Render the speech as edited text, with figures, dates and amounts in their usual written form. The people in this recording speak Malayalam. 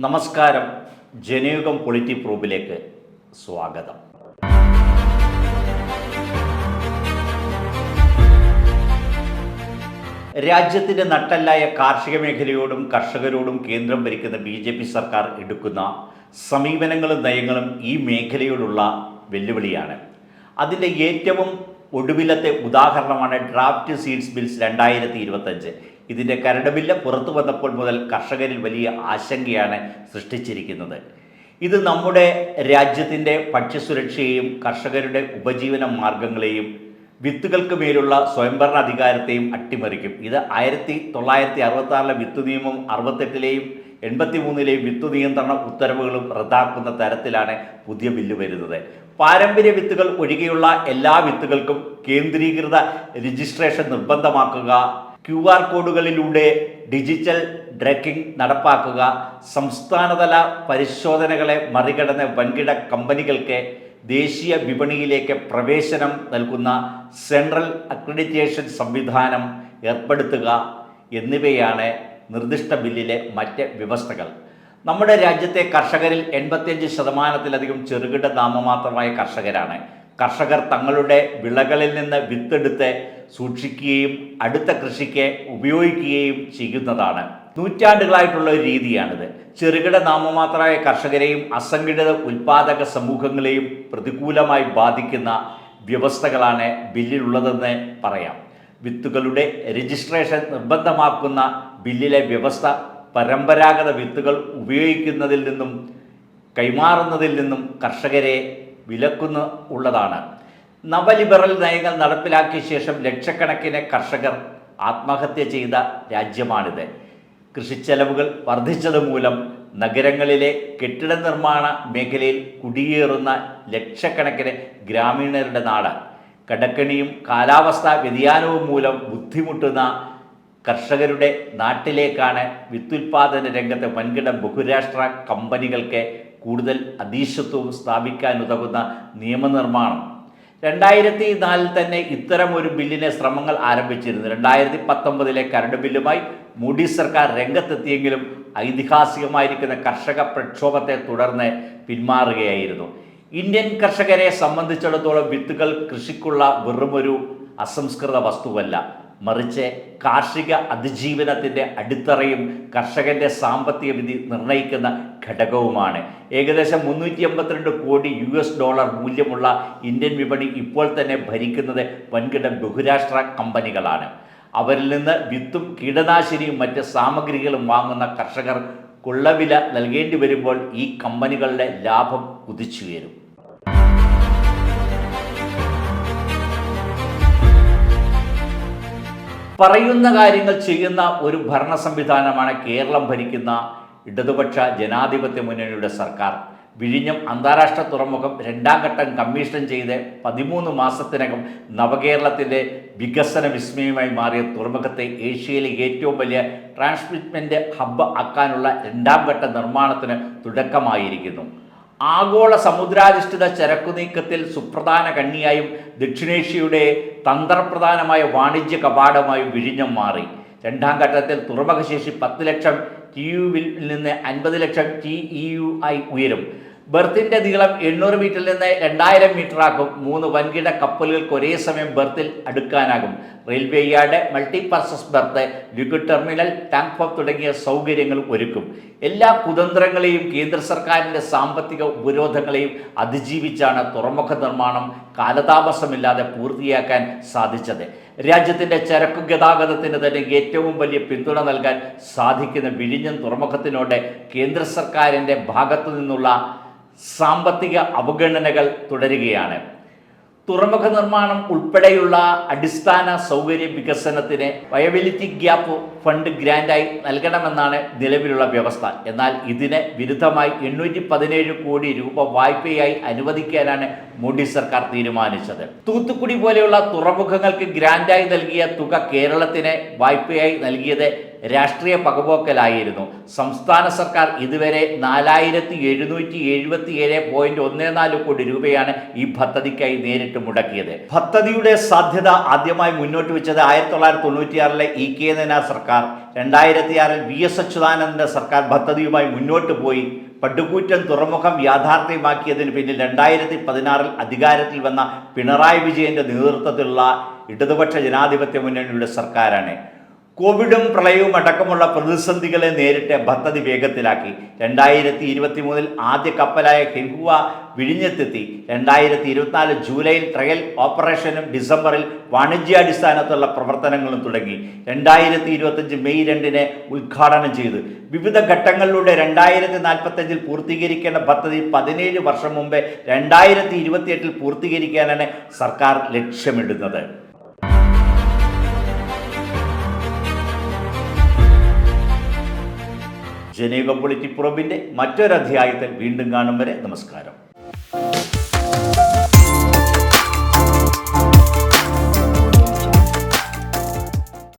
നമസ്കാരം. ജനയുഗം പൊളിറ്റി പ്രൂബിലേക്ക് സ്വാഗതം. രാജ്യത്തിൻ്റെ നട്ടെല്ലായ കാർഷിക മേഖലയോടും കർഷകരോടും കേന്ദ്രം ഭരിക്കുന്ന BJP സർക്കാർ എടുക്കുന്ന സമീപനങ്ങളും നയങ്ങളും ഈ മേഖലയോടുള്ള വെല്ലുവിളിയാണ്. അതിൻ്റെ ഏറ്റവും ഒടുവിലത്തെ ഉദാഹരണമാണ് ഡ്രാഫ്റ്റ് സീഡ്സ് ബിൽസ് 2025. ഇതിൻ്റെ കരട് ബില്ല് പുറത്തു വന്നപ്പോൾ മുതൽ കർഷകരിൽ വലിയ ആശങ്കയാണ് സൃഷ്ടിച്ചിരിക്കുന്നത്. ഇത് നമ്മുടെ രാജ്യത്തിൻ്റെ ഭക്ഷ്യസുരക്ഷയെയും കർഷകരുടെ ഉപജീവന മാർഗങ്ങളെയും വിത്തുകൾക്ക് മേലുള്ള സ്വയംഭരണ അധികാരത്തെയും അട്ടിമറിക്കും. ഇത് 1966 വിത്ത് നിയമം 68-ലെയും 83-ലെയും വിത്ത് നിയന്ത്രണ ഉത്തരവുകളും റദ്ദാക്കുന്ന തരത്തിലാണ് പുതിയ ബില്ല് വരുന്നത്. പാരമ്പര്യ വിത്തുകൾ ഒഴികെയുള്ള എല്ലാ വിത്തുകൾക്കും കേന്ദ്രീകൃത രജിസ്ട്രേഷൻ നിർബന്ധമാക്കുക, QR കോഡുകളിലൂടെ ഡിജിറ്റൽ ട്രാക്കിംഗ് നടപ്പാക്കുക, സംസ്ഥാനതല പരിശോധനകളെ മറികടന്ന് വൻകിട കമ്പനികൾക്ക് ദേശീയ വിപണിയിലേക്ക് പ്രവേശനം നൽകുന്ന സെൻട്രൽ അക്രഡിറ്റേഷൻ സംവിധാനം ഏർപ്പെടുത്തുക എന്നിവയാണ് നിർദ്ദിഷ്ട ബില്ലിലെ മറ്റ് വ്യവസ്ഥകൾ. നമ്മുടെ രാജ്യത്തെ കർഷകരിൽ 85%-ലധികം ചെറുകിട നാമമാത്രമായ കർഷകരാണ്. കർഷകർ തങ്ങളുടെ വിളകളിൽ നിന്ന് വിത്തെടുത്ത് സൂക്ഷിക്കുകയും അടുത്ത കൃഷിക്ക് ഉപയോഗിക്കുകയും ചെയ്യുന്നതാണ്. നൂറ്റാണ്ടുകളായിട്ടുള്ള ഒരു രീതിയാണിത്. ചെറുകിട നാമമാത്രമായ കർഷകരെയും അസംഘടിത ഉൽപാദക സമൂഹങ്ങളെയും പ്രതികൂലമായി ബാധിക്കുന്ന വ്യവസ്ഥകളാണ് ബില്ലിലുള്ളതെന്ന് പറയാം. വിത്തുകളുടെ രജിസ്ട്രേഷൻ നിർബന്ധമാക്കുന്ന ബില്ലിലെ വ്യവസ്ഥ പരമ്പരാഗത വിത്തുകൾ ഉപയോഗിക്കുന്നതിൽ നിന്നും കൈമാറുന്നതിൽ നിന്നും കർഷകരെ ഉള്ളതാണ്. നവലിബറൽ നയങ്ങൾ നടപ്പിലാക്കിയ ശേഷം ലക്ഷക്കണക്കിന് കർഷകർ ആത്മഹത്യ ചെയ്ത രാജ്യമാണിത്. കൃഷിച്ചെലവുകൾ വർദ്ധിച്ചതുമൂലം നഗരങ്ങളിലെ കെട്ടിട നിർമ്മാണ മേഖലയിൽ കുടിയേറുന്ന ലക്ഷക്കണക്കിന് ഗ്രാമീണരുടെ നാട്. കടക്കെണിയും കാലാവസ്ഥാ വ്യതിയാനവും മൂലം ബുദ്ധിമുട്ടുന്ന കർഷകരുടെ നാട്ടിലേക്കാണ് വിത്തുൽപാദന രംഗത്തെ വൻകിട ബഹുരാഷ്ട്ര കമ്പനികൾക്ക് കൂടുതൽ അധീശത്വവും സ്ഥാപിക്കാനുതകുന്ന നിയമനിർമ്മാണം. 2004 തന്നെ ഇത്തരം ഒരു ബില്ലിനെ ശ്രമങ്ങൾ ആരംഭിച്ചിരുന്നു. 2019 കരട് ബില്ലുമായി മോഡി സർക്കാർ രംഗത്തെത്തിയെങ്കിലും ഐതിഹാസികമായിരിക്കുന്ന കർഷക പ്രക്ഷോഭത്തെ തുടർന്ന് പിന്മാറുകയായിരുന്നു. ഇന്ത്യൻ കർഷകരെ സംബന്ധിച്ചിടത്തോളം വിത്തുകൾ കൃഷിക്കുള്ള വെറുമൊരു അസംസ്കൃത വസ്തുവല്ല, മറിച്ച് കാർഷിക അതിജീവനത്തിൻ്റെ അടിത്തറയും കർഷകൻ്റെ സാമ്പത്തിക വിധി നിർണ്ണയിക്കുന്ന ഘടകവുമാണ്. ഏകദേശം $382 കോടി മൂല്യമുള്ള ഇന്ത്യൻ വിപണി ഇപ്പോൾ തന്നെ ഭരിക്കുന്നത് വൻകിട ബഹുരാഷ്ട്ര കമ്പനികളാണ്. അവരിൽ നിന്ന് വിത്തും കീടനാശിനിയും മറ്റ് സാമഗ്രികളും വാങ്ങുന്ന കർഷകർ കൊള്ളവില നൽകേണ്ടി വരുമ്പോൾ ഈ കമ്പനികളുടെ ലാഭം കുതിച്ചുയരും. പറയുന്ന കാര്യങ്ങൾ ചെയ്യുന്ന ഒരു ഭരണ സംവിധാനമാണ് കേരളം ഭരിക്കുന്ന ഇടതുപക്ഷ ജനാധിപത്യ മുന്നണിയുടെ സർക്കാർ. വിഴിഞ്ഞം അന്താരാഷ്ട്ര തുറമുഖം 2ാം ഘട്ടം കമ്മീഷൻ ചെയ്ത് 13 മാസത്തിനകം നവകേരളത്തിൻ്റെ വികസന വിസ്മയമായി മാറിയ തുറമുഖത്തെ ഏഷ്യയിലെ ഏറ്റവും വലിയ ട്രാൻസ്ഷിപ്മെൻറ്റ് ഹബ്ബ് ആക്കാനുള്ള 2ാം ഘട്ട നിർമ്മാണത്തിന് തുടക്കമായിരിക്കുന്നു. ആഗോള സമുദ്രാധിഷ്ഠിത ചരക്കുനീക്കത്തിൽ സുപ്രധാന കണ്ണിയായും ദക്ഷിണേഷ്യയുടെ തന്ത്രപ്രധാനമായ വാണിജ്യ കവാടമായും വിഴിഞ്ഞം മാറി. 2ാം ഘട്ടത്തിൽ തുറമുഖശേഷി 10 ലക്ഷം TEU-വിൽ നിന്ന് 50 ലക്ഷം TEU ആയി ഉയരും. ബർത്തിൻ്റെ നീളം 800 മീറ്ററിൽ നിന്ന് 2000 മീറ്ററാക്കും. 3 വൻകിട കപ്പലുകൾക്ക് ഒരേ സമയം ബർത്തിൽ അടുക്കാനാകും. Railway yard, multipurpose berth, liquid terminal, tank pump തുടങ്ങിയ സൗകര്യങ്ങൾ ഒരുക്കും. എല്ലാ കുതന്ത്രങ്ങളെയും കേന്ദ്ര സർക്കാരിൻ്റെ സാമ്പത്തിക ഉപരോധങ്ങളെയും അതിജീവിച്ചാണ് തുറമുഖ നിർമ്മാണം കാലതാമസമില്ലാതെ പൂർത്തിയാക്കാൻ സാധിച്ചത്. രാജ്യത്തിൻ്റെ ചരക്കു ഗതാഗതത്തിന് തന്നെ ഏറ്റവും വലിയ പിന്തുണ നൽകാൻ സാധിക്കുന്ന വിഴിഞ്ഞം തുറമുഖത്തിനോട് കേന്ദ്ര സർക്കാരിൻ്റെ ഭാഗത്തു നിന്നുള്ള സാമ്പത്തിക അവഗണനകൾ തുടരുകയാണ്. തുറമുഖ നിർമ്മാണം ഉൾപ്പെടെയുള്ള അടിസ്ഥാന സൗകര്യ വികസനത്തിന് വയബിലിറ്റി ഗ്യാപ്പ് ഫണ്ട് ഗ്രാൻഡായി നൽകണമെന്നാണ് നിലവിലുള്ള വ്യവസ്ഥ. എന്നാൽ ഇതിന് വിരുദ്ധമായി 817 കോടി രൂപ വായ്പയായി അനുവദിക്കാനാണ് മോഡി സർക്കാർ തീരുമാനിച്ചത്. തൂത്തുക്കുടി പോലെയുള്ള തുറമുഖങ്ങൾക്ക് ഗ്രാൻഡായി നൽകിയ തുക കേരളത്തിന് വായ്പയായി നൽകിയത് രാഷ്ട്രീയ പകപോക്കലായിരുന്നു. സംസ്ഥാന സർക്കാർ ഇതുവരെ 4777.14 കോടി രൂപയാണ് ഈ പദ്ധതിക്കായി നേരിട്ട് മുടക്കിയത്. പദ്ധതിയുടെ സാധ്യത ആദ്യമായി മുന്നോട്ട് വെച്ചത് 1996 EK നായനാർ സർക്കാർ. 2006 VS അച്യുതാനന്ദൻ്റെ സർക്കാർ പദ്ധതിയുമായി മുന്നോട്ട് പോയി. പടുകൂറ്റൻ തുറമുഖം യാഥാർത്ഥ്യമാക്കിയതിന് പിന്നിൽ 2016 അധികാരത്തിൽ വന്ന പിണറായി വിജയൻ്റെ നേതൃത്വത്തിലുള്ള ഇടതുപക്ഷ ജനാധിപത്യ മുന്നണിയുടെ സർക്കാരാണ്. കോവിഡും പ്രളയവും അടക്കമുള്ള പ്രതിസന്ധികളെ നേരിട്ട് പദ്ധതി വേഗത്തിലാക്കി. 2023 ആദ്യ കപ്പലായ ഹെൻഹുവ വിഴിഞ്ഞത്തെത്തി. 2024 ജൂലൈയിൽ ട്രയൽ ഓപ്പറേഷനും ഡിസംബറിൽ വാണിജ്യാടിസ്ഥാനത്തുള്ള പ്രവർത്തനങ്ങളും തുടങ്ങി. 2025 മെയ് 2 ഉദ്ഘാടനം ചെയ്തു. വിവിധ ഘട്ടങ്ങളിലൂടെ 2045 പൂർത്തീകരിക്കേണ്ട പദ്ധതി 17 വർഷം മുമ്പേ 2028 പൂർത്തീകരിക്കാനാണ് സർക്കാർ ലക്ഷ്യമിടുന്നത്. ജനയുഗം പൊളിറ്റിക് പ്രോബിൻ്റെ മറ്റൊരധ്യായത്തിൽ വീണ്ടും കാണും വരെ നമസ്കാരം.